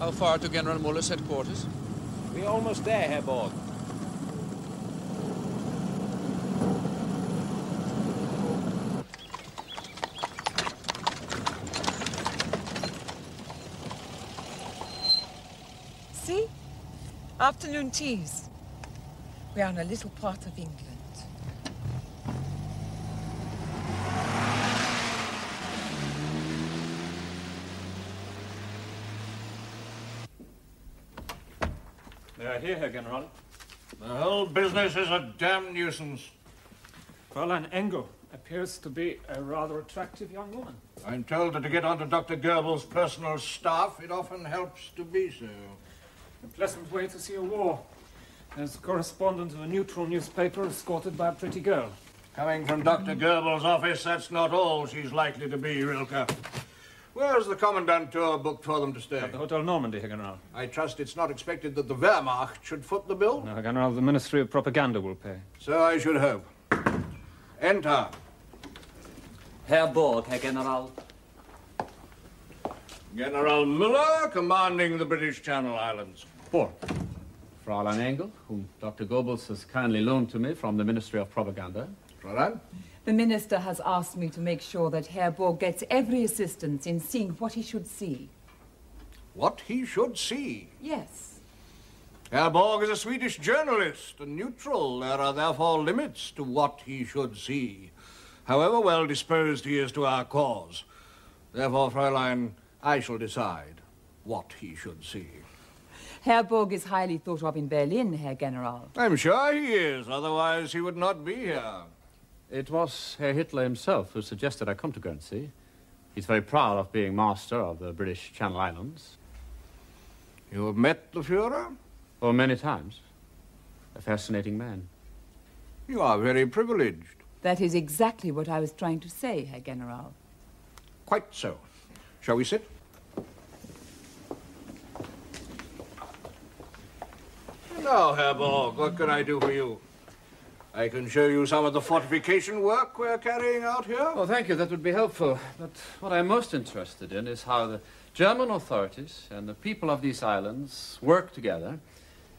How far to General Muller's headquarters? We're almost there, Herr Borg. See? Afternoon teas. We are in a little part of England. They are here, Herr General. The whole business is a damn nuisance. Fräulein Engel appears to be a rather attractive young woman. I'm told that to get onto Dr. Goebbels' personal staff, it often helps to be so. A pleasant way to see a war. As correspondent of a neutral newspaper escorted by a pretty girl. Coming from Dr. Goebbels' office, that's not all she's likely to be, Rilke. Where's the Commandant tour booked for them to stay? At the Hotel Normandy, Herr General. I trust it's not expected that the Wehrmacht should foot the bill? No, Herr General, the Ministry of Propaganda will pay. So I should hope. Enter. Herr Borg, Herr General. General Müller, commanding the British Channel Islands. Borg. Fräulein Engel, whom Dr. Goebbels has kindly loaned to me from the Ministry of Propaganda. Fräulein? The minister has asked me to make sure that Herr Borg gets every assistance in seeing what he should see. What he should see? Yes. Herr Borg is a Swedish journalist, and neutral. There are therefore limits to what he should see, however well disposed he is to our cause. Therefore, Fräulein, I shall decide what he should see. Herr Borg is highly thought of in Berlin, Herr General. I'm sure he is, otherwise he would not be here. It was Herr Hitler himself who suggested I come to Guernsey. He's very proud of being master of the British Channel Islands. You have met the Führer? Oh, many times. A fascinating man. You are very privileged. That is exactly what I was trying to say, Herr General. Quite so. Shall we sit? Now, Herr Borg, what can I do for you? I can show you some of the fortification work we're carrying out here. Oh, thank you. That would be helpful. But what I'm most interested in is how the German authorities and the people of these islands work together.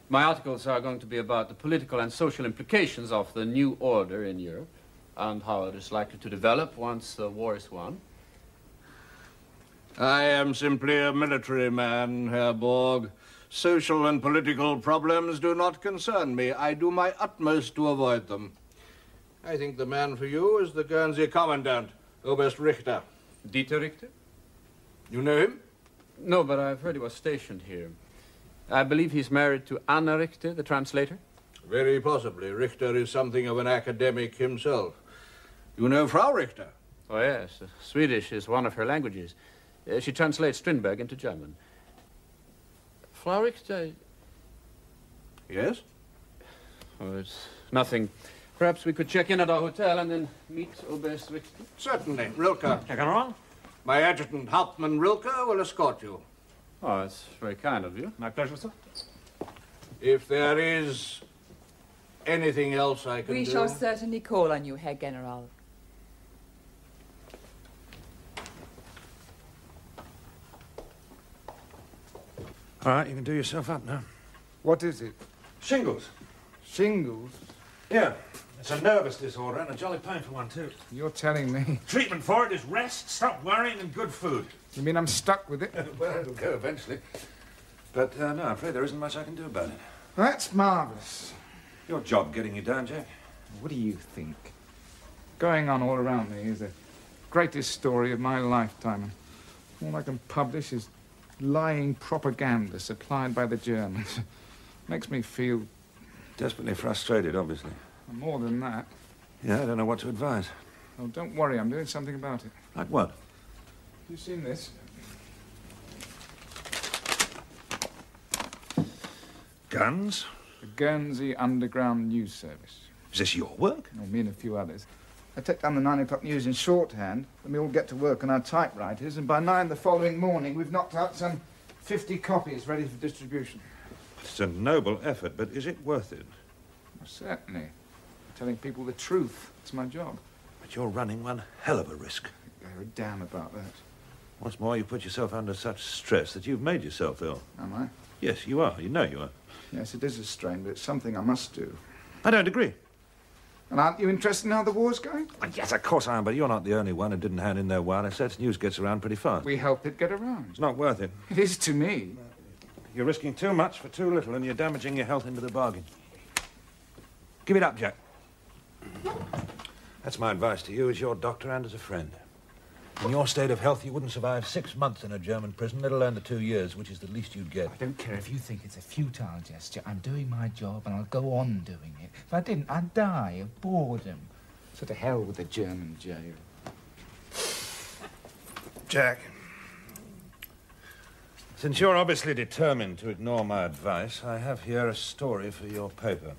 My articles are going to be about the political and social implications of the new order in Europe and how it is likely to develop once the war is won. I am simply a military man, Herr Borg. Social and political problems do not concern me. I do my utmost to avoid them. I think the man for you is the Guernsey Commandant, Oberst Richter. Dieter Richter? You know him? No, but I've heard he was stationed here. I believe he's married to Anna Richter, the translator. Very possibly. Richter is something of an academic himself. You know Frau Richter? Oh, yes. Swedish is one of her languages. She translates Strindberg into German. Frau Richter... Yes? Oh, it's nothing. Perhaps we could check in at our hotel and then meet Oberst Richter. Certainly. Rilke. Herr General? My adjutant, Hauptmann Rilke, will escort you. Oh, it's very kind of you. My pleasure, sir. If there is anything else I can do... We shall certainly call on you, Herr General. All right, you can do yourself up now. What is it? Shingles. Shingles? Yeah, it's a nervous disorder and a jolly painful one, too. You're telling me. Treatment for it is rest, stop worrying, and good food. You mean I'm stuck with it? Well, it'll go eventually. But, no, I'm afraid there isn't much I can do about it. That's marvellous. Your job getting you down, Jack. What do you think? Going on all around me is the greatest story of my lifetime. All I can publish is lying propaganda supplied by the Germans. Makes me feel... Desperately frustrated, obviously. more than that. Yeah, I don't know what to advise. Oh, don't worry, I'm doing something about it. Like what? You seen this? Guns? The Guernsey Underground News Service. Is this your work? Oh, me and a few others. I take down the 9 o'clock news in shorthand, and we all get to work on our typewriters, and by 9 the following morning we've knocked out some 50 copies ready for distribution. It's a noble effort, but is it worth it? Well, certainly. Telling people the truth. It's my job. But you're running one hell of a risk. I don't give a damn about that. What's more, you put yourself under such stress that you've made yourself ill. Am I? Yes, you are. You know you are. Yes, it is a strain, but it's something I must do. I don't agree. And aren't you interested in how the war's going? Well, yes, of course I am, but you're not the only one who didn't hand in their wireless sets. News gets around pretty fast. We help it get around. It's not worth it. It is to me. You're risking too much for too little, and you're damaging your health into the bargain. Give it up, Jack. That's my advice to you as your doctor and as a friend. In your state of health, you wouldn't survive 6 months in a German prison, let alone the 2 years, which is the least you'd get. I don't care if you think it's a futile gesture. I'm doing my job, and I'll go on doing it. If I didn't, I'd die of boredom. So to hell with the German jail. Jack, since you're obviously determined to ignore my advice, I have here a story for your paper.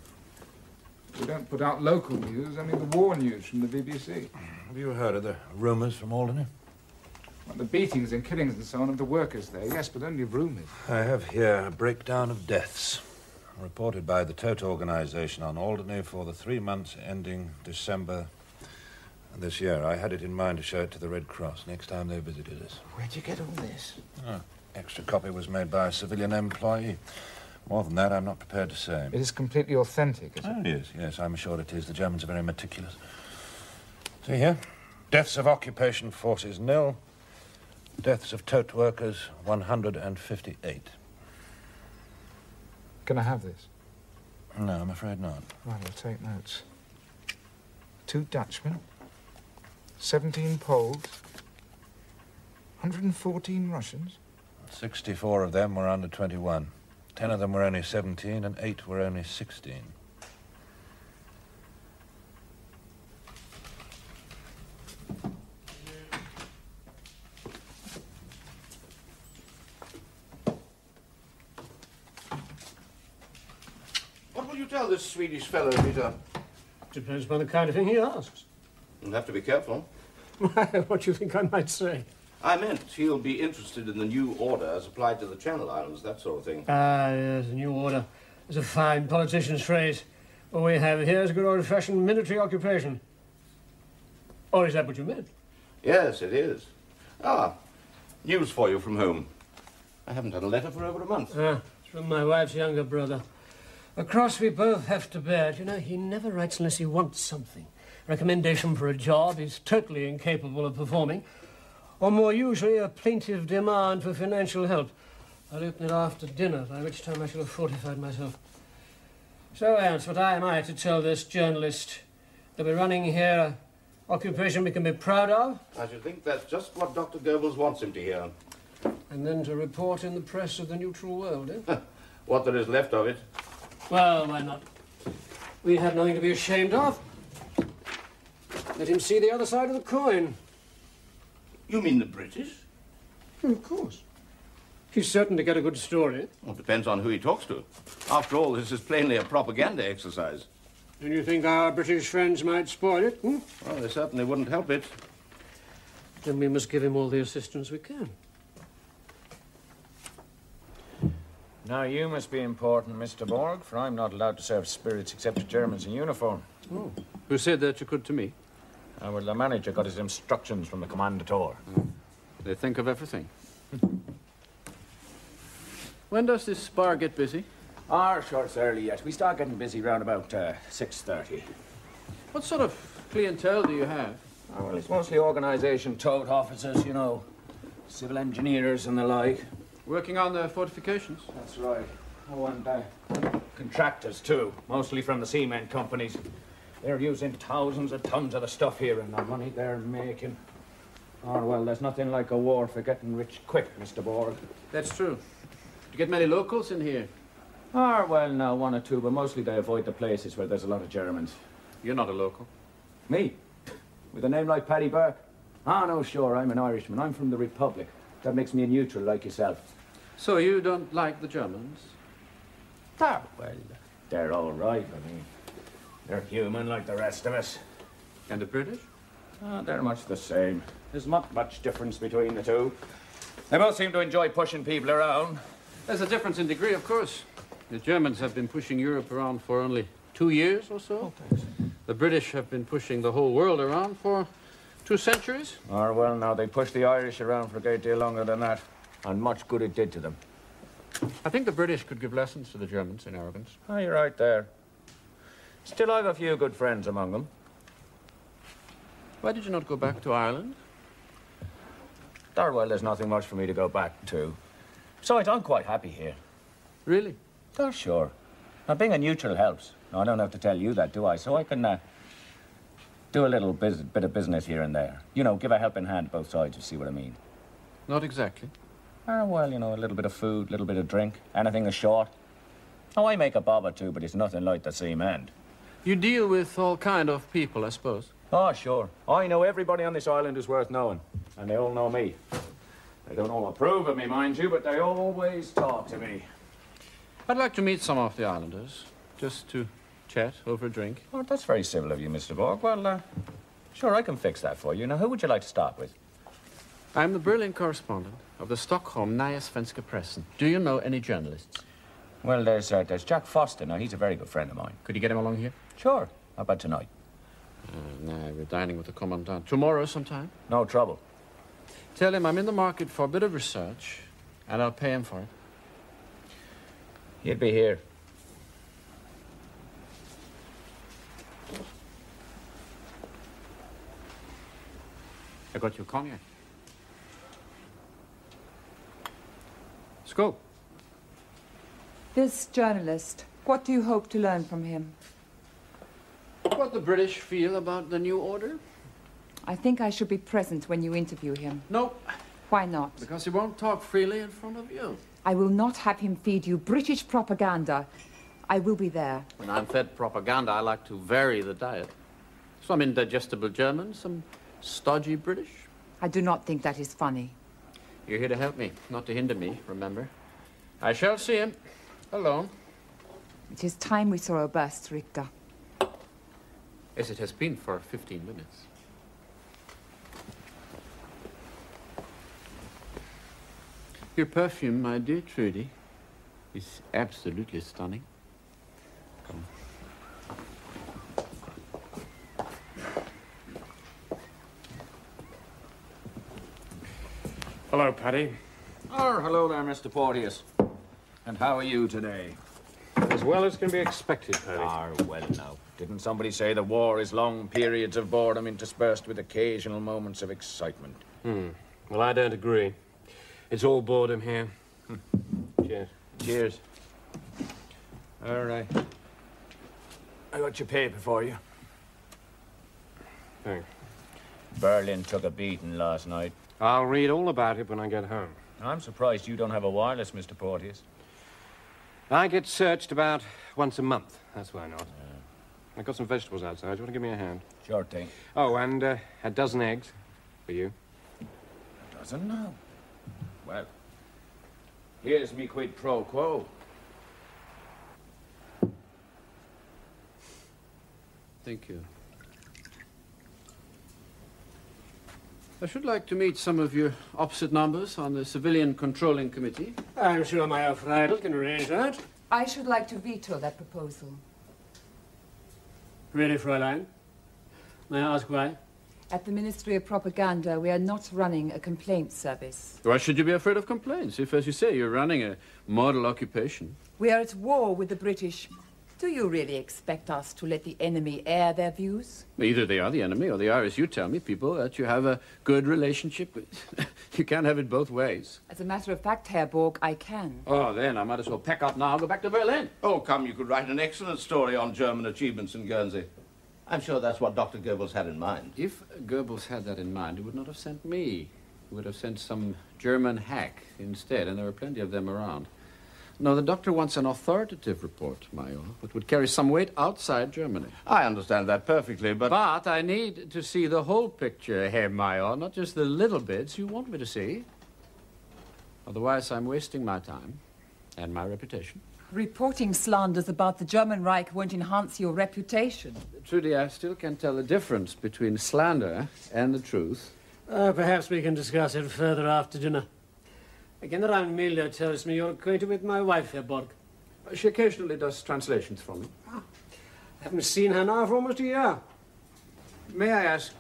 We don't put out local news, only the war news from the BBC. Have you heard of the rumours from Alderney? Well, the beatings and killings and so on of the workers there, yes, but only rumours. I have here a breakdown of deaths reported by the Tote organisation on Alderney for the 3 months ending December this year. I had it in mind to show it to the Red Cross next time they visited us. Where'd you get all this? Oh, extra copy was made by a civilian employee. More than that, I'm not prepared to say. It is completely authentic, is it? Oh, yes, yes, I'm sure it is. The Germans are very meticulous. See here? Deaths of occupation forces, 0. Deaths of tote workers, 158. Can I have this? No, I'm afraid not. Right, I'll take notes. 2 Dutchmen, 17 Poles, 114 Russians. 64 of them were under 21. 10 of them were only 17 and 8 were only 16. What will you tell this Swedish fellow, Peter? Depends upon the kind of thing he asks. You'll have to be careful. What do you think I might say? I meant he'll be interested in the new order as applied to the Channel Islands, that sort of thing. Ah, yes, a new order. It's a fine politician's phrase. What we have here is a good old-fashioned military occupation. Or is that what you meant? Yes, it is. Ah, news for you from home. I haven't had a letter for over a month. Ah, it's from my wife's younger brother. A cross we both have to bear. You know, he never writes unless he wants something. Recommendation for a job he's totally incapable of performing. Or more usually, a plaintive demand for financial help. I'll open it after dinner, by which time I shall have fortified myself. So, Ernst, what am I to tell this journalist? That we're running here an occupation we can be proud of? I should think that's just what Dr. Goebbels wants him to hear. And then to report in the press of the neutral world, eh? What there is left of it. Well, why not? We have nothing to be ashamed of. Let him see the other side of the coin. You mean the British? Of course. He's certain to get a good story. Well, it depends on who he talks to. After all, this is plainly a propaganda exercise. And you think our British friends might spoil it, hmm? Well, they certainly wouldn't help it. Then we must give him all the assistance we can. Now, you must be important, Mr. Borg, for I'm not allowed to serve spirits except to Germans in uniform. Oh. Who said that you could to me? Well, the manager got his instructions from the commandator. Oh. They think of everything. When does this bar get busy? Sure, it's early yet. We start getting busy round about 6:30. What sort of clientele do you have? Well, it's mostly organisation tote officers, you know, civil engineers and the like. Working on the fortifications? That's right. Oh, and contractors, too, mostly from the cement companies. They're using thousands of tons of the stuff here, and the money they're making. Oh, well, there's nothing like a war for getting rich quick, Mr. Borg. That's true. Do you get many locals in here? Well, no, 1 or 2, but mostly they avoid the places where there's a lot of Germans. You're not a local. Me? With a name like Paddy Burke? No, sure, I'm an Irishman. I'm from the Republic. That makes me a neutral like yourself. So you don't like the Germans? Well, they're all right. I mean, they're human like the rest of us. And the British? They're much the same. There's not much difference between the two. They both seem to enjoy pushing people around. There's a difference in degree, of course. The Germans have been pushing Europe around for only 2 years or so. Oh, thanks. The British have been pushing the whole world around for 2 centuries? Oh, well, now, they pushed the Irish around for a great deal longer than that, and much good it did to them. I think the British could give lessons to the Germans in arrogance. Oh, you're right there. Still, I've a few good friends among them. Why did you not go back to Ireland? Well, there's nothing much for me to go back to. Besides, I'm quite happy here. Really? Oh, sure. Now, being a neutral helps. Now, I don't have to tell you that, do I? So I can do a little bit of business here and there. You know, give a helping hand both sides, you see what I mean. Not exactly. Well, you know, a little bit of food, a little bit of drink, anything is short. Oh, I make a bob or two, but it's nothing like the same end. You deal with all kind of people, I suppose. Oh, sure. I know everybody on this island is worth knowing, and they all know me. They don't all approve of me, mind you, but they always talk to me. I'd like to meet some of the islanders, just to chat over a drink. Oh, that's very civil of you, Mr. Borg. Well, sure, I can fix that for you. Now, who would you like to start with? I'm the Berlin correspondent of the Stockholm Nya Svenska Pressen. Do you know any journalists? Well, there's Jack Foster. Now, he's a very good friend of mine. Could you get him along here? Sure. How about tonight? No, we're dining with the commandant. Tomorrow sometime? No trouble. Tell him I'm in the market for a bit of research, and I'll pay him for it. He'll be here. I got you cognac. Skål. This journalist, what do you hope to learn from him? What the British feel about the new order? I think I should be present when you interview him. No. Why not? Because he won't talk freely in front of you. I will not have him feed you British propaganda. I will be there. When I'm fed propaganda, I like to vary the diet. Some indigestible German, some stodgy British. I do not think that is funny. You're here to help me, not to hinder me, remember? I shall see him. Alone. It is time we saw a burst, Richter. As it has been for 15 minutes. Your perfume, my dear Trudy, is absolutely stunning. Come. Hello, Paddy. Oh, hello there, Mr. Porteous. And how are you today? As well as can be expected, Paddy. Well, now. Didn't somebody say the war is long periods of boredom interspersed with occasional moments of excitement? Well, I don't agree. It's all boredom here. Cheers. Cheers. All right. I got your paper for you. Thanks. Berlin took a beating last night. I'll read all about it when I get home. I'm surprised you don't have a wireless, Mr. Porteous. I get searched about once a month. That's why not. I've got some vegetables outside. Do you want to give me a hand? Sure thing. Oh, and a dozen eggs for you. A dozen now? Well, here's me quid pro quo. Thank you. I should like to meet some of your opposite numbers on the Civilian Controlling Committee. I'm sure my Alfredo can arrange that. I should like to veto that proposal. Really, Fräulein? May I ask why? At the Ministry of Propaganda, we are not running a complaint service. Why should you be afraid of complaints if, as you say, you're running a model occupation? We are at war with the British. Do you really expect us to let the enemy air their views? Either they are the enemy or they are, as you tell me, people that you have a good relationship with. You can't have it both ways. As a matter of fact, Herr Borg, I can. Oh, then I might as well pack up now and go back to Berlin. Oh, come, you could write an excellent story on German achievements in Guernsey. I'm sure that's what Dr. Goebbels had in mind. If Goebbels had that in mind, he would not have sent me. He would have sent some German hack instead, and there are plenty of them around. No, the doctor wants an authoritative report, Major, that would carry some weight outside Germany. I understand that perfectly, but... But I need to see the whole picture, Herr Major, not just the little bits you want me to see. Otherwise, I'm wasting my time and my reputation. Reporting slanders about the German Reich won't enhance your reputation. Trudy, I still can't tell the difference between slander and the truth. Perhaps we can discuss it further after dinner. General Miller tells me you're acquainted with my wife, Herr Borg. She occasionally does translations for me. I haven't seen her now for almost a year. May I ask,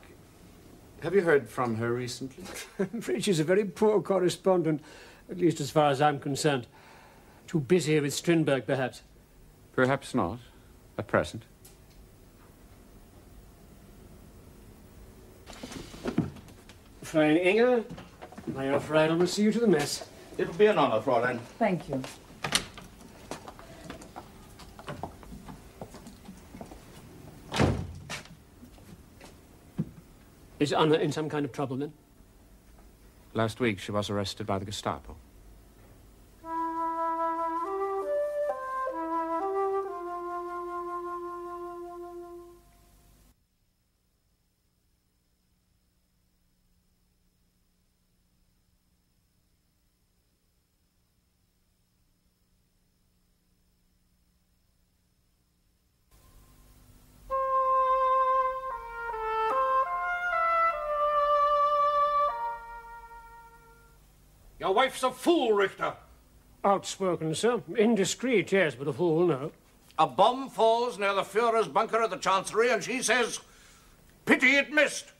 Have you heard from her recently? I'm afraid she's a very poor correspondent, at least as far as I'm concerned. Too busy with Strindberg, perhaps. Perhaps not, at present. Fräulein Inge, my Fräulein, I will see you to the mess. It'll be an honor, Fräulein. Thank you. Is Anna in some kind of trouble, then? Last week she was arrested by the Gestapo. Your wife's a fool, Richter. Outspoken, sir. Indiscreet, yes, but a fool, no. A bomb falls near the Führer's bunker at the Chancellery, and she says, pity it missed.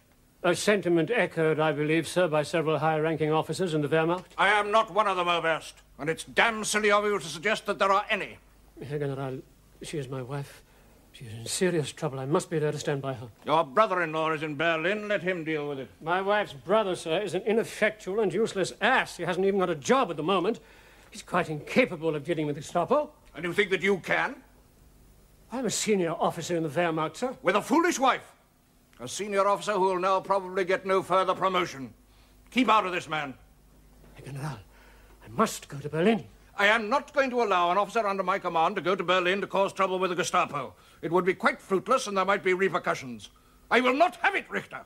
A sentiment echoed, I believe, sir, by several high-ranking officers in the Wehrmacht. I am not one of them, Oberst, and it's damn silly of you to suggest that there are any. Herr General, she is my wife. She is in serious trouble. I must be there to stand by her. Your brother-in-law is in Berlin. Let him deal with it. My wife's brother, sir, is an ineffectual and useless ass. He hasn't even got a job at the moment. He's quite incapable of dealing with the Gestapo. And you think that you can? I'm a senior officer in the Wehrmacht, sir. With a foolish wife. A senior officer who will now probably get no further promotion. Keep out of this, man. Herr General, I must go to Berlin. I am not going to allow an officer under my command to go to Berlin to cause trouble with the Gestapo. It would be quite fruitless and there might be repercussions. I will not have it, Richter.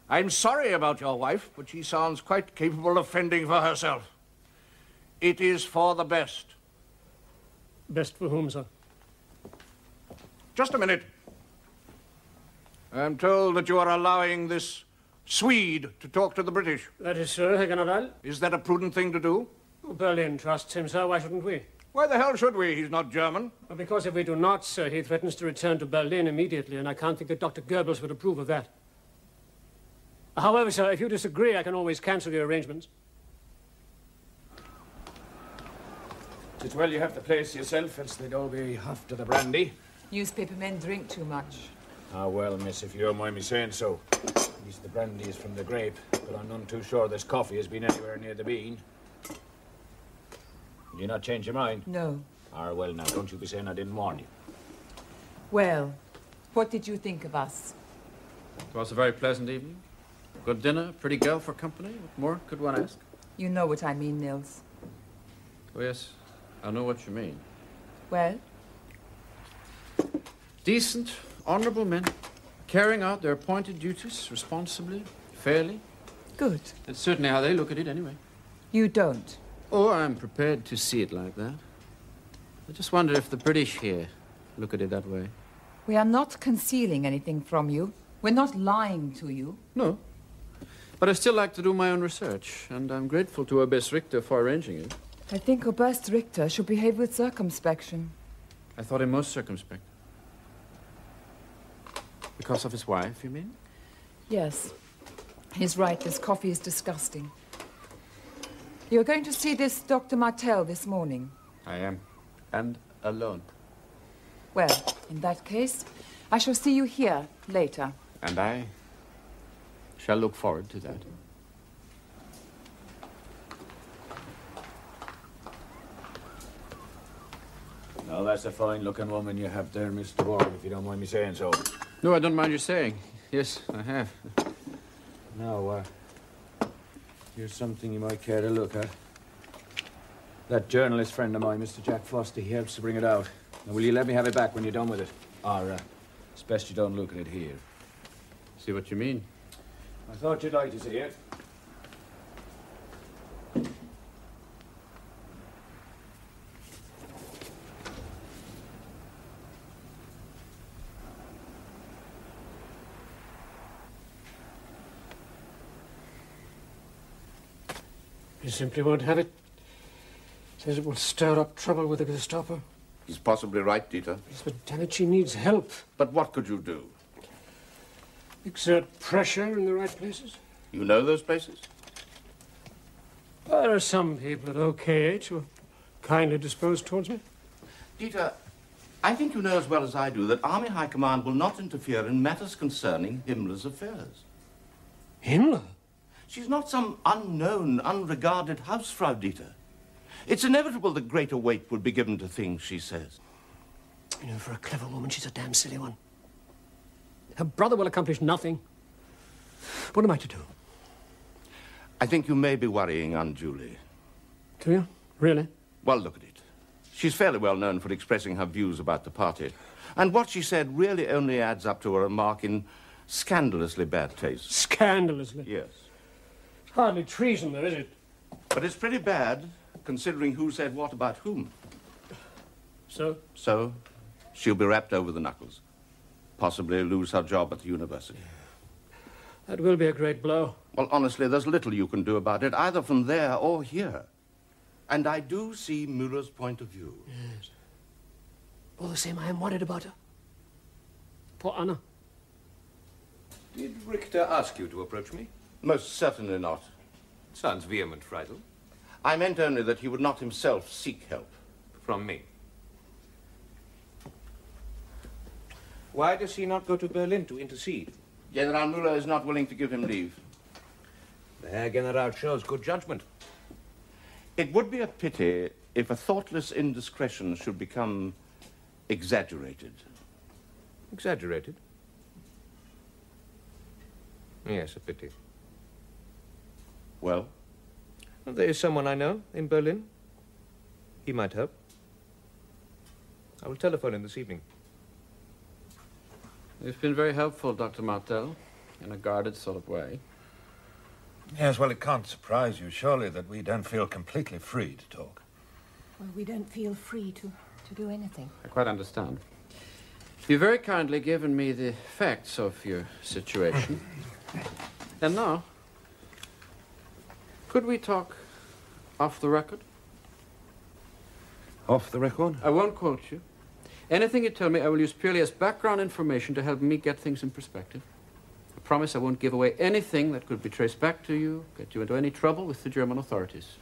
I'm sorry about your wife, but she sounds quite capable of fending for herself. It is for the best. Best for whom, sir? Just a minute. I'm told that you are allowing this Swede to talk to the British. That is so, Herr General. Is that a prudent thing to do? Berlin trusts him, sir. Why shouldn't we? Why the hell should we? He's not German. Well, because if we do not, sir, he threatens to return to Berlin immediately, and I can't think that Dr. Goebbels would approve of that. However, sir, if you disagree, I can always cancel your arrangements. It's well you have the place yourself, else they'd all be after the brandy. Newspaper men drink too much. Ah, well, miss, if you don't mind me saying so. At least the brandy is from the grape, but I'm none too sure this coffee has been anywhere near the bean. Did you not change your mind? No. Ah, well, now, don't you be saying I didn't warn you. Well, what did you think of us? It was a very pleasant evening. Good dinner, pretty girl for company. What more could one ask? You know what I mean, Nils. Oh, yes, I know what you mean. Well? Decent, honourable men, carrying out their appointed duties responsibly, fairly. Good. That's certainly how they look at it, anyway. You don't? Oh, I'm prepared to see it like that. I just wonder if the British here look at it that way. We are not concealing anything from you. We're not lying to you. No. But I still like to do my own research, and I'm grateful to Oberst Richter for arranging it. I think Oberst Richter should behave with circumspection. I thought him most circumspect. Because of his wife, you mean? Yes. He's right. This coffee is disgusting. You're going to see this Dr. Martel this morning. I am. And alone. Well, in that case, I shall see you here later. And I shall look forward to that. Now, that's a fine-looking woman you have there, Mr. Borg, if you don't mind me saying so. No, I don't mind you saying. Yes, I have. Now, here's something you might care to look at. That journalist friend of mine, Mr. Jack Foster, he helps to bring it out. Now, will you let me have it back when you're done with it? Or, it's best you don't look at it here. See what you mean. I thought you'd like to see it. He simply won't have it. Says it will stir up trouble with the Gestapo. He's possibly right, Dieter. Yes, but damn it, she needs help. But what could you do? Exert pressure in the right places? You know those places? There are some people at OKH who are kindly disposed towards me. Dieter, I think you know as well as I do that Army High Command will not interfere in matters concerning Himmler's affairs. Himmler? She's not some unknown, unregarded Hausfrau, Dieter. It's inevitable that greater weight would be given to things she says. You know, for a clever woman, she's a damn silly one. Her brother will accomplish nothing. What am I to do? I think you may be worrying unduly. Do you? Really? Well, look at it. She's fairly well known for expressing her views about the party. And what she said really only adds up to a remark in scandalously bad taste. Scandalously? Yes. It's hardly treason, though, is it? But it's pretty bad, considering who said what about whom. So? So, she'll be wrapped over the knuckles. Possibly lose her job at the university. That will be a great blow. Well, honestly, there's little you can do about it, either from there or here. And I do see Müller's point of view. Yes. All the same, I am worried about her. Poor Anna. Did Richter ask you to approach me? Most certainly not. Sounds vehement, Friedel. I meant only that he would not himself seek help. From me. Why does he not go to Berlin to intercede? General Müller is not willing to give him leave. The Herr General shows good judgment. It would be a pity if a thoughtless indiscretion should become exaggerated. Exaggerated? Yes, a pity. Well? There is someone I know in Berlin. He might help. I will telephone him this evening. You've been very helpful, Dr. Martel, in a guarded sort of way. Yes, well, it can't surprise you, surely, that we don't feel completely free to talk. Well, we don't feel free to do anything. I quite understand. You've very kindly given me the facts of your situation. And now, could we talk off the record? Off the record? I won't quote you. Anything you tell me, I will use purely as background information to help me get things in perspective. I promise I won't give away anything that could be traced back to you, get you into any trouble with the German authorities.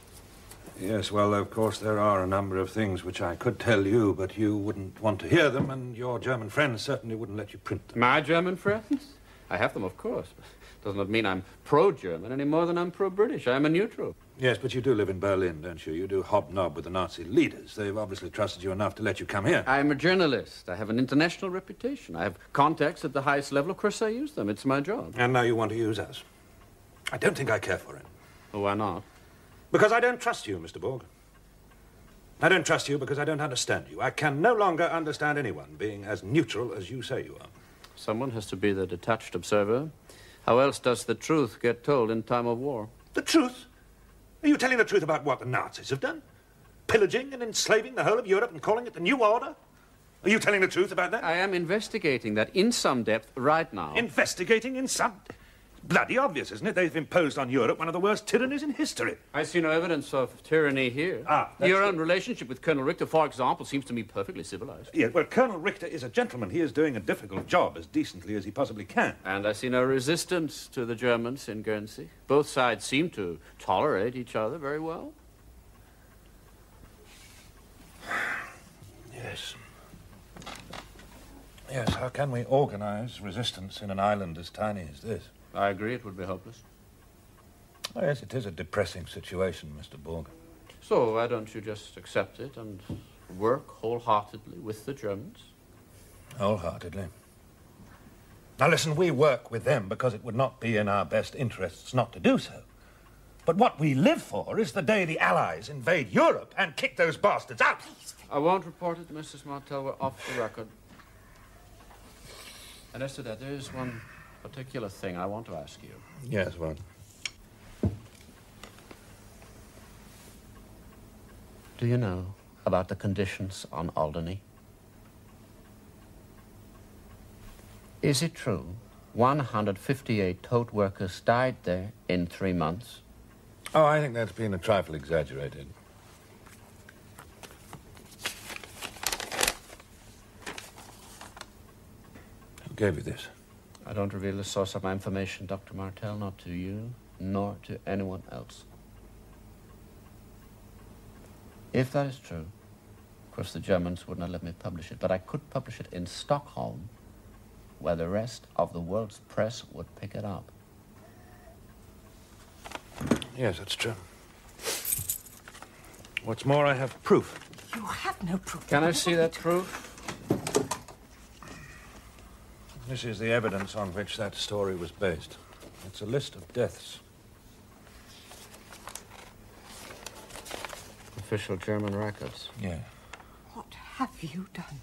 Yes, well, of course, there are a number of things which I could tell you, but you wouldn't want to hear them, and your German friends certainly wouldn't let you print them. My German friends? I have them, of course. Does not mean I'm pro-German any more than I'm pro-British. I'm a neutral. Yes, but you do live in Berlin, don't you? You do hobnob with the Nazi leaders. They've obviously trusted you enough to let you come here. I'm a journalist. I have an international reputation. I have contacts at the highest level. Of course I use them. It's my job. And now you want to use us. I don't think I care for it. Oh, why not? Because I don't trust you, Mr. Borg. I don't trust you because I don't understand you. I can no longer understand anyone being as neutral as you say you are. Someone has to be the detached observer. How else does the truth get told in time of war? The truth? Are you telling the truth about what the Nazis have done? Pillaging and enslaving the whole of Europe and calling it the New Order? Are you telling the truth about that? I am investigating that in some depth right now. Investigating in some... Bloody obvious, isn't it? They've imposed on Europe one of the worst tyrannies in history. I see no evidence of tyranny here. Your own relationship with Colonel Richter, for example, seems to me perfectly civilized. Yeah, well, Colonel Richter is a gentleman. He is doing a difficult job as decently as he possibly can. And I see no resistance to the Germans in Guernsey. Both sides seem to tolerate each other very well. Yes. Yes, how can we organize resistance in an island as tiny as this? I agree, it would be hopeless. Oh, yes, it is a depressing situation, Mr. Borg. So why don't you just accept it and work wholeheartedly with the Germans? Wholeheartedly. Now, listen, we work with them because it would not be in our best interests not to do so. But what we live for is the day the Allies invade Europe and kick those bastards out. I won't report it, Mrs. Martel. We're off the record. And as to that, there is one particular thing I want to ask you. Yes, well. Do you know about the conditions on Alderney? Is it true 158 tote workers died there in 3 months? Oh, I think that's been a trifle exaggerated. Who gave you this? I don't reveal the source of my information, Dr. Martel, not to you, nor to anyone else. If that is true, of course the Germans would not let me publish it, but I could publish it in Stockholm, where the rest of the world's press would pick it up. Yes, that's true. What's more, I have proof. You have no proof. Can I see that proof? This is the evidence on which that story was based. It's a list of deaths. Official German records. Yeah. What have you done?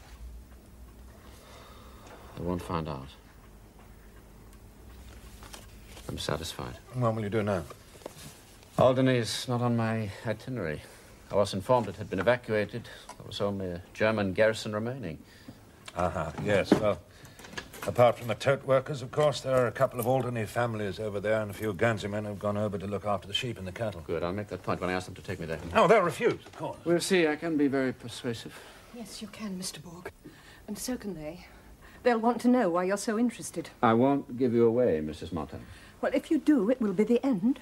I won't find out. I'm satisfied. What will you do now? Alderney is not on my itinerary. I was informed it had been evacuated. There was only a German garrison remaining. Yes, well, apart from the tote workers, of course, there are a couple of Alderney families over there and a few Guernsey men who've gone over to look after the sheep and the cattle. Good, I'll make that point when I ask them to take me there. Oh, they'll refuse, of course. We'll see. I can be very persuasive. Yes, you can, Mr. Borg. And so can they. They'll want to know why you're so interested. I won't give you away, Mrs. Martin. Well, if you do, it will be the end.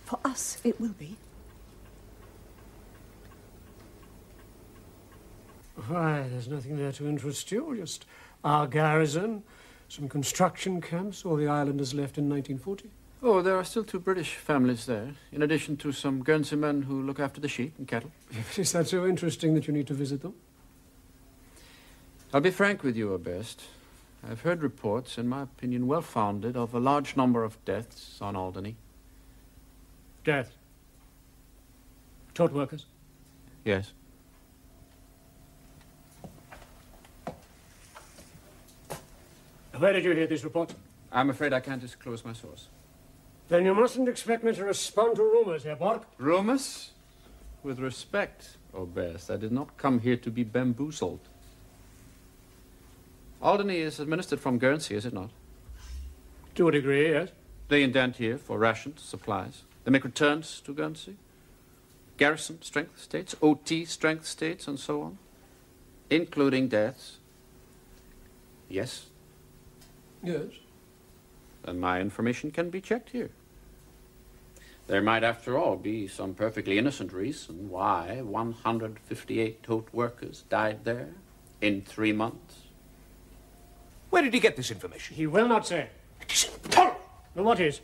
For us, it will be. Why, there's nothing there to interest you. Just our garrison, some construction camps, all the islanders left in 1940. Oh, there are still 2 British families there, in addition to some Guernsey men who look after the sheep and cattle. Is that so interesting that you need to visit them? I'll be frank with you, Best. I've heard reports, in my opinion well-founded, of a large number of deaths on Alderney. Death? Tote workers? Yes. Where did you hear these reports? I'm afraid I can't disclose my source. Then you mustn't expect me to respond to rumors, Herr Borg. Rumors? With respect, Best, I did not come here to be bamboozled. Alderney is administered from Guernsey, is it not? To a degree, yes. They indent here for rations, supplies. They make returns to Guernsey. Garrison strength states, OT strength states, and so on. Including deaths. Yes? Yes. Then my information can be checked here. There might, after all, be some perfectly innocent reason why 158 tote workers died there in 3 months. Where did he get this information? He will not say. It is intolerable. Well, what is?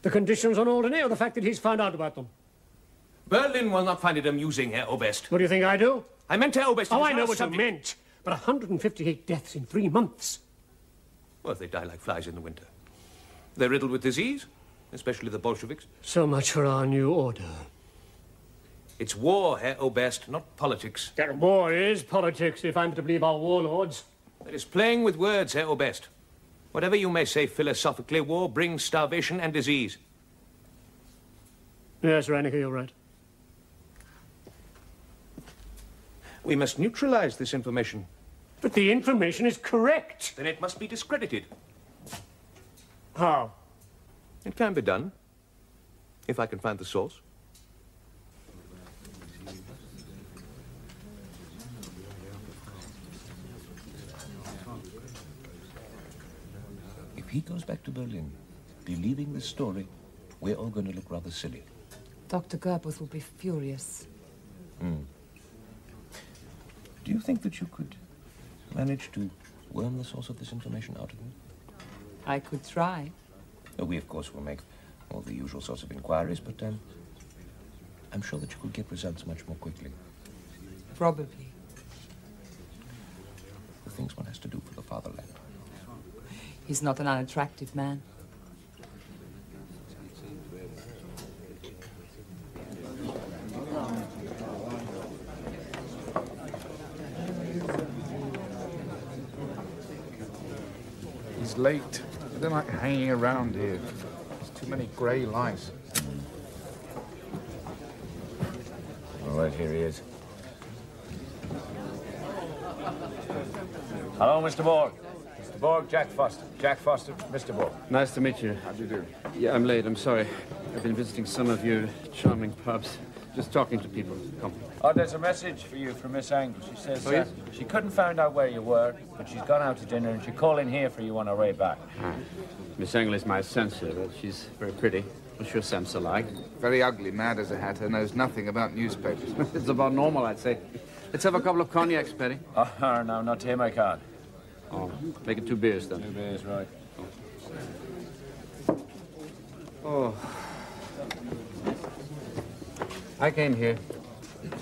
The conditions on Alderney or the fact that he's found out about them? Berlin will not find it amusing, Herr Oberst. What do you think I do? I meant Herr Oberst. Oh, I know what you meant. But 158 deaths in 3 months. Well, they die like flies in the winter. They're riddled with disease, especially the Bolsheviks. So much for our new order. It's war, Herr Oberst, not politics. That war is politics, if I'm to believe our warlords. That is playing with words, Herr Oberst. Whatever you may say philosophically, war brings starvation and disease. Yes, Reinecker, you're right. We must neutralize this information. But the information is correct. Then it must be discredited. How? It can be done, if I can find the source. If he goes back to Berlin, believing this story, we're all going to look rather silly. Dr. Goebbels will be furious. Do you think that you could manage to worm the source of this information out of him? I could try. We, of course, will make all the usual sorts of inquiries, but I'm sure that you could get results much more quickly. Probably. The things one has to do for the fatherland. He's not an unattractive man. He's late. I don't like hanging around here. There's too many grey lights. All right, here he is. Hello, Mr. Borg. Mr. Borg, Jack Foster. Jack Foster, Mr. Borg. Nice to meet you. How do you do? Yeah, I'm late. I'm sorry. I've been visiting some of your charming pubs. Just talking to people. Come. Oh, there's a message for you from Miss Angle. She says Oh, yes? she couldn't find out where you were, but she's gone out to dinner and she'll call in here for you on her way back. Miss Engel is my censor, but she's very pretty. What's your censor like? Very ugly, mad as a hatter, knows nothing about newspapers. It's about normal, I'd say. Let's have a couple of cognacs, Petty. Oh, no, not here, my card. Oh, make it 2 beers, then. 2 beers, right. Oh. I came here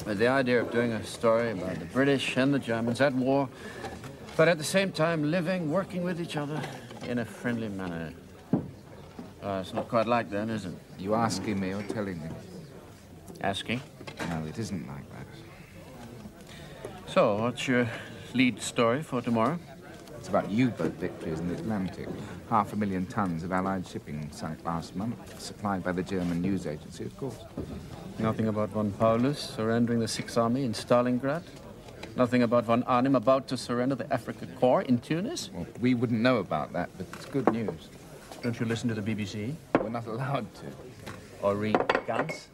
with the idea of doing a story about the British and the Germans at war, but at the same time living, working with each other in a friendly manner. It's not quite like that, is it? You asking me or telling me? Asking? No, it isn't like that. So, what's your lead story for tomorrow? It's about U-boat victories in the Atlantic. 500,000 tons of Allied shipping sunk last month, supplied by the German news agency, of course. Nothing about von Paulus surrendering the Sixth Army in Stalingrad? Nothing about von Arnim about to surrender the Africa Corps in Tunis? Well, we wouldn't know about that, but it's good news. Don't you listen to the BBC? We're not allowed to. Or read Gans?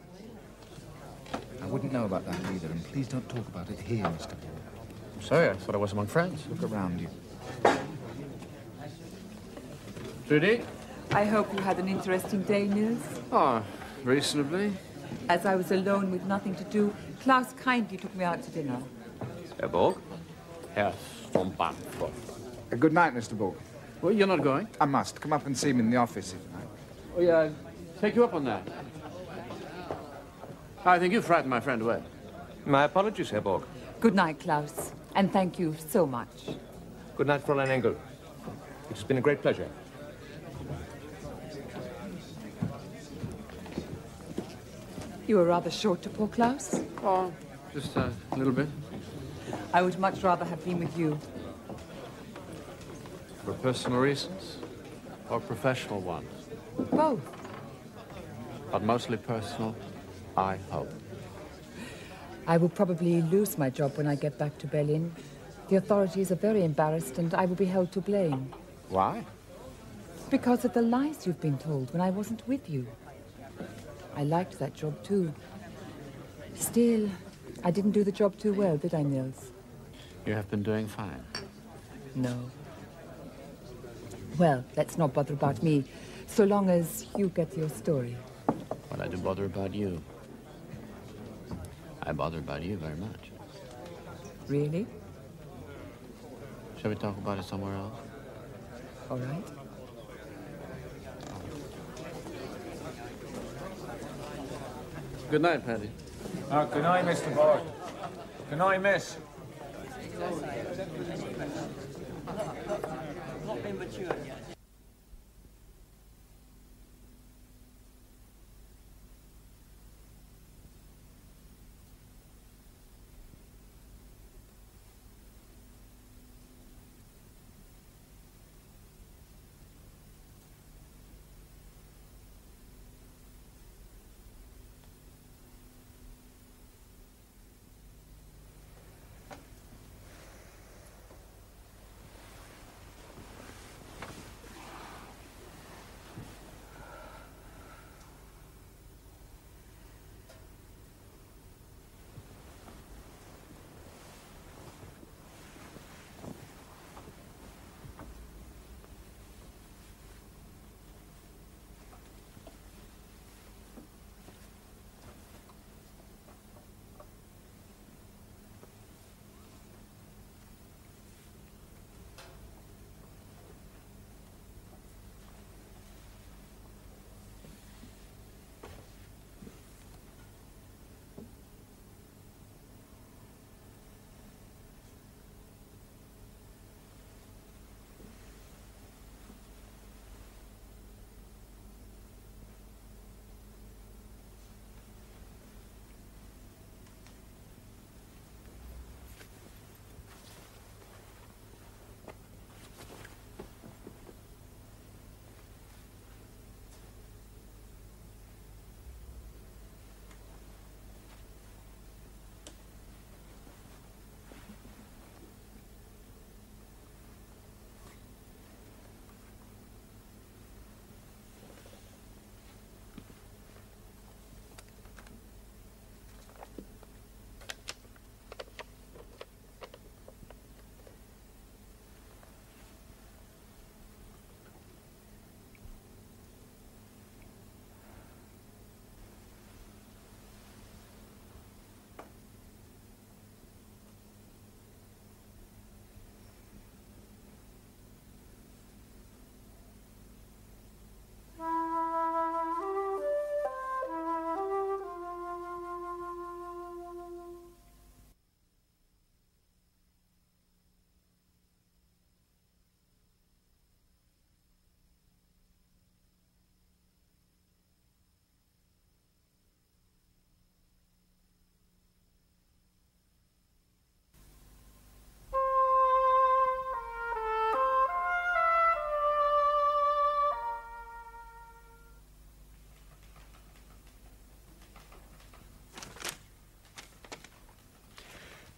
I wouldn't know about that either, and please don't talk about it here, Mr. Borg. I'm sorry, I thought I was among friends. Look around you. Trudy? I hope you had an interesting day, Nils. Oh, reasonably. As I was alone with nothing to do, Klaus kindly took me out to dinner. Herr Borg? Herr von Bahnhof. Good night, Mr. Borg. Well, you're not going? I must. Come up and see me in the office if you like. Oh, yeah, I'll take you up on that. I think you frightened my friend away. My apologies, Herr Borg. Good night, Klaus. And thank you so much. Good night, Fräulein Engel. It has been a great pleasure. You were rather short to poor Klaus. Oh, just a little bit. I would much rather have been with you. For personal reasons or professional ones? Both. But mostly personal, I hope. I will probably lose my job when I get back to Berlin. The authorities are very embarrassed and I will be held to blame. Why? Because of the lies you've been told when I wasn't with you. I liked that job too. Still, I didn't do the job too well, did I, Nils? You have been doing fine. No. Well, let's not bother about me, so long as you get your story. But I do bother about you. I bother about you very much. Really? Shall we talk about it somewhere else? All right. Good night, Paddy. Oh, good night, Mr. Borg. Good night, miss. Not been matured yet.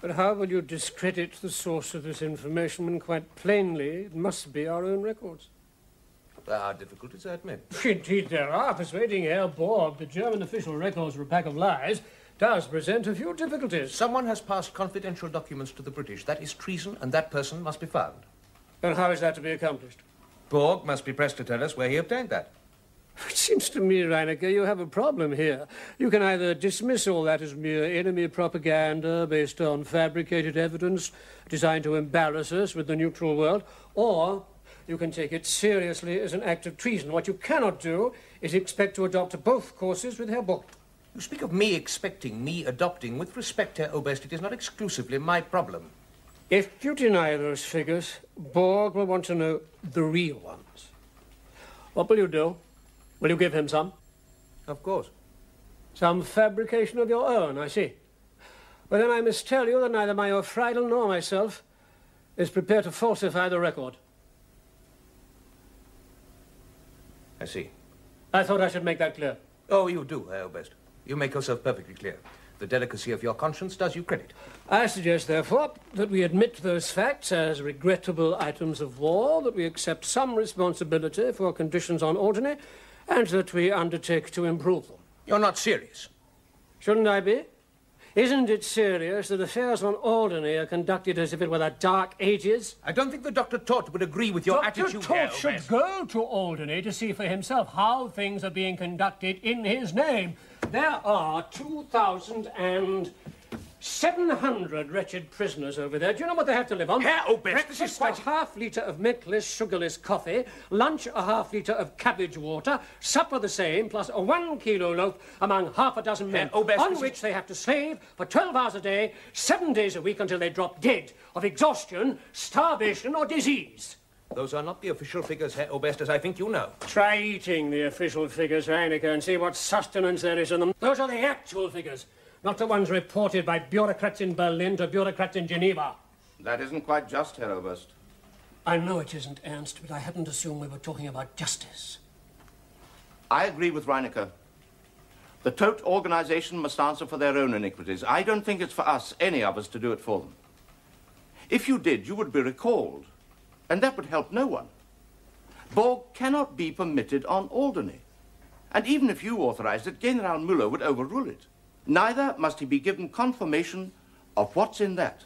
But how will you discredit the source of this information when quite plainly it must be our own records? There are difficulties, I admit. Indeed there are. Persuading Herr Borg the German official records are a pack of lies does present a few difficulties. Someone has passed confidential documents to the British. That is treason, and that person must be found. And how is that to be accomplished? Borg must be pressed to tell us where he obtained that. It seems to me, Reinecke, you have a problem here. You can either dismiss all that as mere enemy propaganda based on fabricated evidence designed to embarrass us with the neutral world, or you can take it seriously as an act of treason. What you cannot do is expect to adopt both courses with Herr Borg. You speak of me expecting, me adopting. With respect, Herr Oberst, it is not exclusively my problem. If you deny those figures, Borg will want to know the real ones. What will you do? Will you give him some? Of course. Some fabrication of your own, I see. Well, then I must tell you that neither Major Friedel nor myself is prepared to falsify the record. I see. I thought I should make that clear. Oh, you do, Herr Oberst. You make yourself perfectly clear. The delicacy of your conscience does you credit. I suggest, therefore, that we admit those facts as regrettable items of war, that we accept some responsibility for conditions on Alderney, and that we undertake to improve them. You're not serious. Shouldn't I be? Isn't it serious that affairs on Alderney are conducted as if it were the Dark Ages? I don't think the Dr. Todt would agree with your attitude, Dr. Todt should go to Alderney to see for himself how things are being conducted in his name. There are 2,700 wretched prisoners over there. Do you know what they have to live on? Herr Oberst, breakfast, this is a half-litre of milkless, sugarless coffee, lunch, a half-litre of cabbage water, supper the same, plus a 1 kilo loaf among half a dozen men, on which they have to slave for 12 hours a day, 7 days a week until they drop dead of exhaustion, starvation, or disease. Those are not the official figures, Herr Oberst, as I think you know. Try eating the official figures, Reinecke, and see what sustenance there is in them. Those are the actual figures, not the ones reported by bureaucrats in Berlin to bureaucrats in Geneva. That isn't quite just, Herr Oberst. I know it isn't, Ernst, but I hadn't assumed we were talking about justice. I agree with Reinecke. The Todt organization must answer for their own iniquities. I don't think it's for us, any of us, to do it for them. If you did, you would be recalled. And that would help no one. Borg cannot be permitted on Alderney. And even if you authorized it, General Müller would overrule it. Neither must he be given confirmation of what's in that.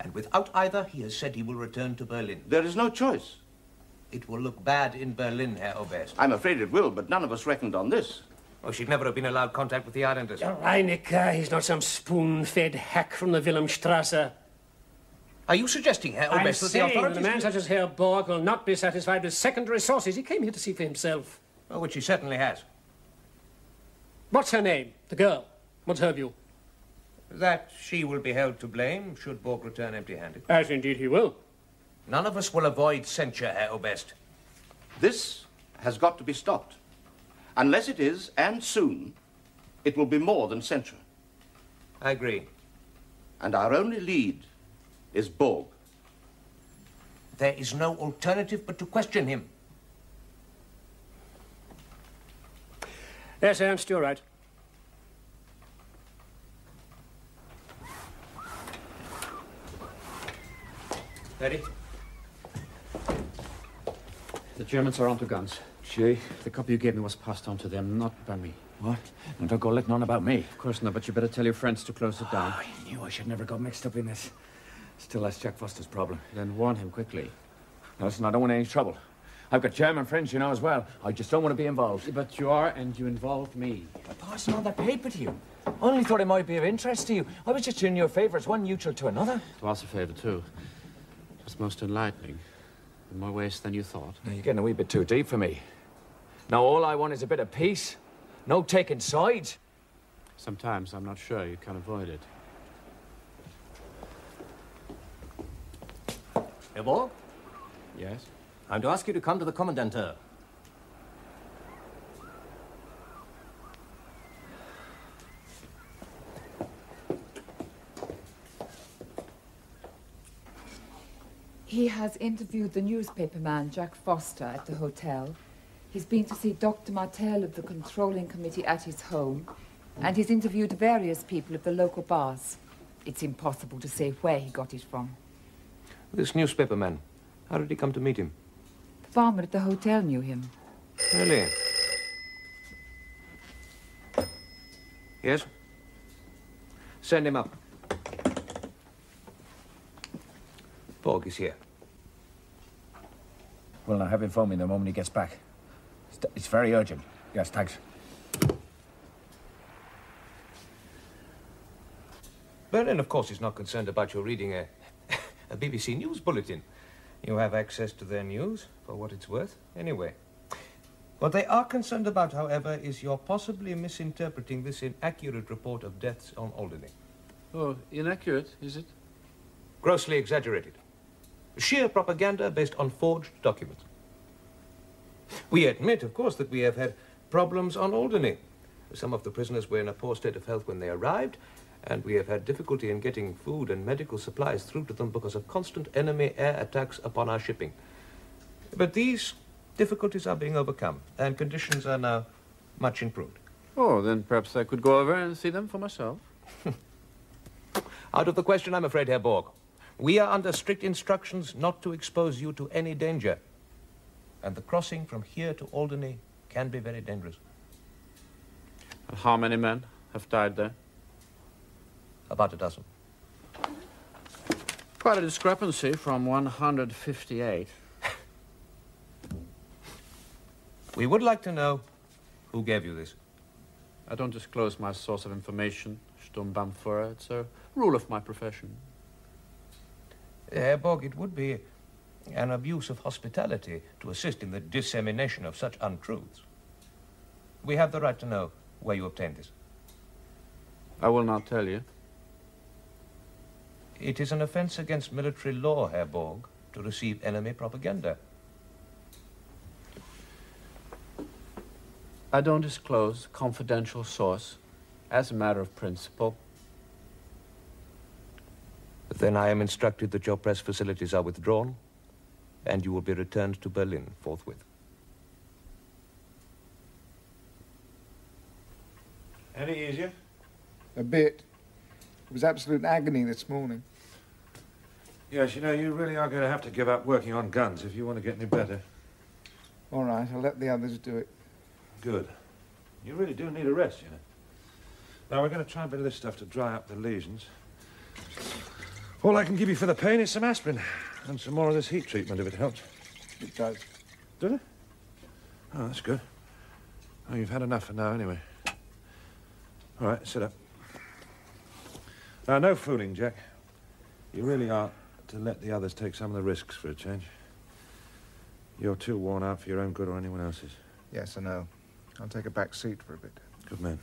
And without either, he has said he will return to Berlin. There is no choice. It will look bad in Berlin, Herr Oberst. I'm afraid it will, but none of us reckoned on this. Oh, she'd never have been allowed contact with the Islanders. Reinecke, he's not some spoon-fed hack from the Wilhelmstrasse. Are you suggesting, Herr Oberst, that the authorities... that a man such as Herr Borg will not be satisfied with secondary sources. He came here to see for himself. Oh, which he certainly has. What's her name? The girl. What's her view? That she will be held to blame should Borg return empty-handed. As indeed he will. None of us will avoid censure, Herr Oberst. This has got to be stopped. Unless it is, and soon, it will be more than censure. I agree. And our only lead is Borg. There is no alternative but to question him. Yes, Ernst, you're right. Ready? The Germans are onto guns. Gee. The copy you gave me was passed on to them, not by me. What? Now, don't go letting on about me. Of course not, but you better tell your friends to close it down. Oh, I knew I should never got mixed up in this. Still, that's Jack Foster's problem. Then warn him quickly. Now, listen, I don't want any trouble. I've got German friends, you know, as well. I just don't want to be involved. But you are, and you involved me. I'm passing on that paper to you. I only thought it might be of interest to you. I was just doing you a favour as one neutral to another. It was a favour, too. It was most enlightening. In more ways than you thought. Now, you're getting a wee bit too deep for me. Now, all I want is a bit of peace. No taking sides. Sometimes I'm not sure you can avoid it. Herr Borg? Yes? I'm to ask you to come to the Kommandantur. He has interviewed the newspaperman Jack Foster at the hotel. He's been to see Dr. Martel of the controlling committee at his home, and he's interviewed various people of the local bars. It's impossible to say where he got it from. This newspaper man, how did he come to meet him? The farmer at the hotel knew him. Really? Yes? Send him up. Borg is here. Well, now have him phone me the moment he gets back. It's very urgent. Yes, thanks. Berlin, of course, is not concerned about your reading a BBC News bulletin. You have access to their news, for what it's worth, anyway. What they are concerned about, however, is your possibly misinterpreting this inaccurate report of deaths on Alderney. Oh, inaccurate, is it? Grossly exaggerated. Sheer propaganda based on forged documents. We admit, of course, that we have had problems on Alderney. Some of the prisoners were in a poor state of health when they arrived, and we have had difficulty in getting food and medical supplies through to them because of constant enemy air attacks upon our shipping. But these difficulties are being overcome, and conditions are now much improved. Oh, then perhaps I could go over and see them for myself. Out of the question, I'm afraid, Herr Borg. We are under strict instructions not to expose you to any danger. And the crossing from here to Alderney can be very dangerous. And how many men have died there? About a dozen. Quite a discrepancy from 158. We would like to know who gave you this. I don't disclose my source of information, Sturmbannführer. It's a rule of my profession. Herr Borg, it would be an abuse of hospitality to assist in the dissemination of such untruths. We have the right to know where you obtained this. I will not tell you. It is an offense against military law, Herr Borg, to receive enemy propaganda. I don't disclose confidential source as a matter of principle. Then I am instructed that your press facilities are withdrawn, and you will be returned to Berlin forthwith. Any easier? A bit. It was absolute agony this morning. Yes, you know, you really are going to have to give up working on guns if you want to get any better. All right, I'll let the others do it. Good. You really do need a rest, you know. Now, we're going to try a bit of this stuff to dry up the lesions. All I can give you for the pain is some aspirin and some more of this heat treatment, if it helps. It does. Does it? Oh, that's good. Oh, you've had enough for now, anyway. All right, sit up. Now, no fooling, Jack. You really are to let the others take some of the risks for a change. You're too worn out for your own good or anyone else's. Yes, I know. I'll take a back seat for a bit. Good man.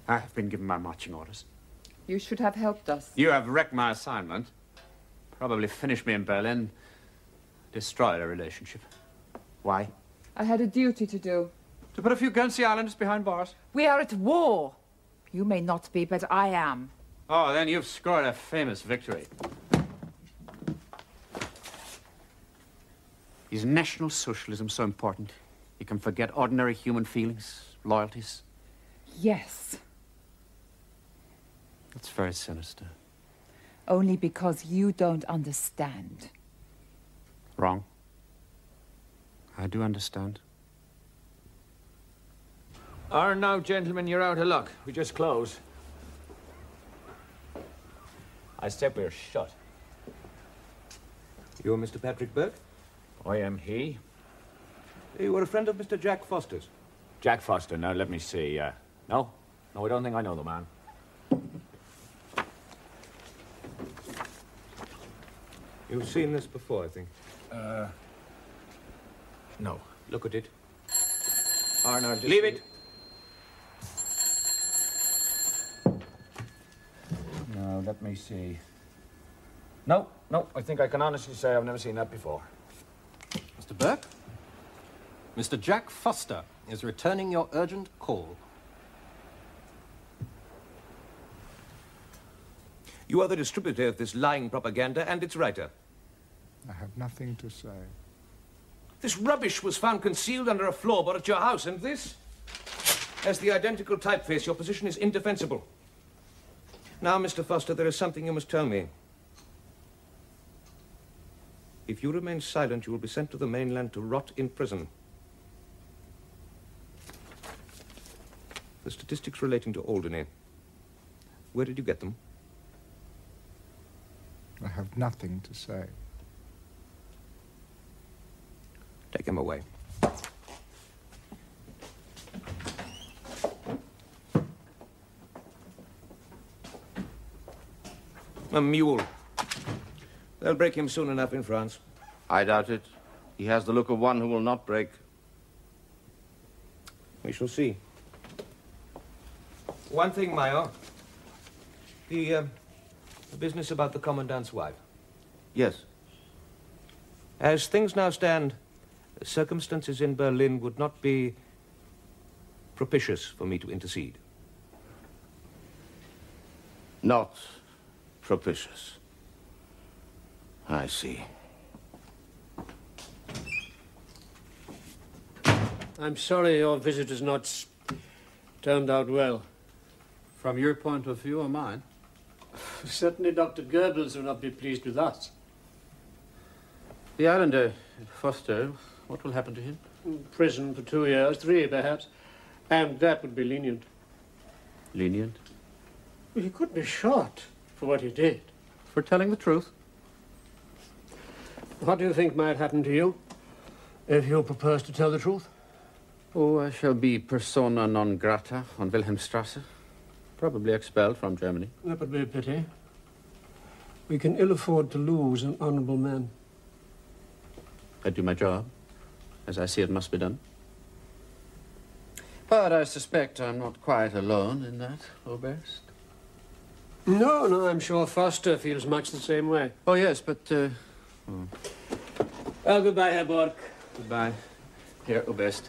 I have been given my marching orders. You should have helped us. You have wrecked my assignment. Probably finished me in Berlin. Destroyed a relationship. Why? I had a duty to do. To put a few Guernsey Islanders behind bars? We are at war. You may not be, but I am. Oh, then you've scored a famous victory. Is National Socialism so important? You can forget ordinary human feelings, loyalties? Yes. That's very sinister. Only because you don't understand. Wrong. I do understand. Now, gentlemen, you're out of luck. We just closed. I said we're shut. You're Mr. Patrick Burke? I am he. You were a friend of Mr. Jack Foster's. Jack Foster, now let me see. No, I don't think I know the man. You've seen this before, I think. No. Look at it. No, just Leave it. No, let me see. No, I think I can honestly say I've never seen that before. Mr. Burke? Mr. Jack Foster is returning your urgent call. You are the distributor of this lying propaganda and its writer. I have nothing to say. This rubbish was found concealed under a floorboard at your house, and this has the identical typeface. Your position is indefensible. Now, Mr. Foster, there is something you must tell me. If you remain silent, you will be sent to the mainland to rot in prison. The statistics relating to Alderney, where did you get them? I have nothing to say. Take him away. A mule. They'll break him soon enough in France. I doubt it. He has the look of one who will not break. We shall see. One thing, Major. The business about the Commandant's wife. Yes. As things now stand, circumstances in Berlin would not be propitious for me to intercede. Not propitious. I see. I'm sorry your visit has not turned out well. From your point of view or mine? Certainly Dr. Goebbels will not be pleased with us. The islander, Foster, what will happen to him? Prison for 2 years, 3 perhaps, and that would be lenient. Lenient? Well, he could be shot for what he did. For telling the truth? What do you think might happen to you if you propose to tell the truth? Oh, I shall be persona non grata on Wilhelmstrasse. Probably expelled from Germany. That would be a pity. We can ill afford to lose an honorable man. I do my job, as I see it must be done. But I suspect I'm not quite alone in that, Oberst. No, I'm sure Foster feels much the same way. Oh, yes, but, Well, goodbye, Herr Borg. Goodbye, Herr Oberst.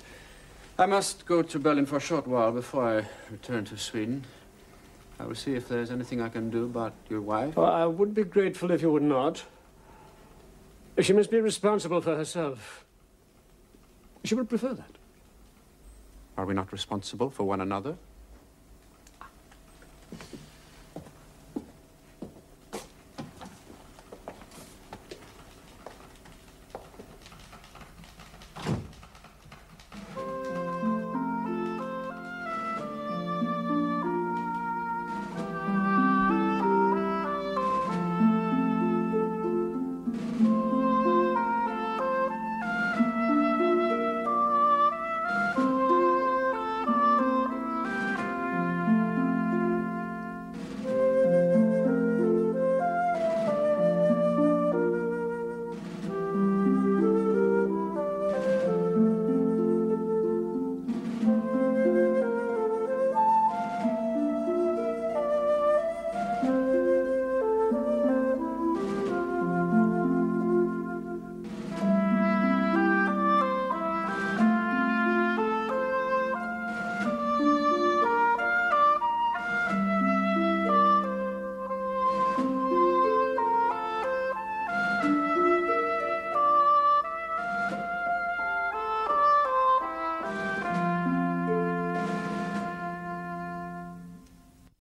I must go to Berlin for a short while before I return to Sweden. I will see if there's anything I can do about your wife. Oh, I would be grateful if you would not. She must be responsible for herself. She would prefer that. Are we not responsible for one another?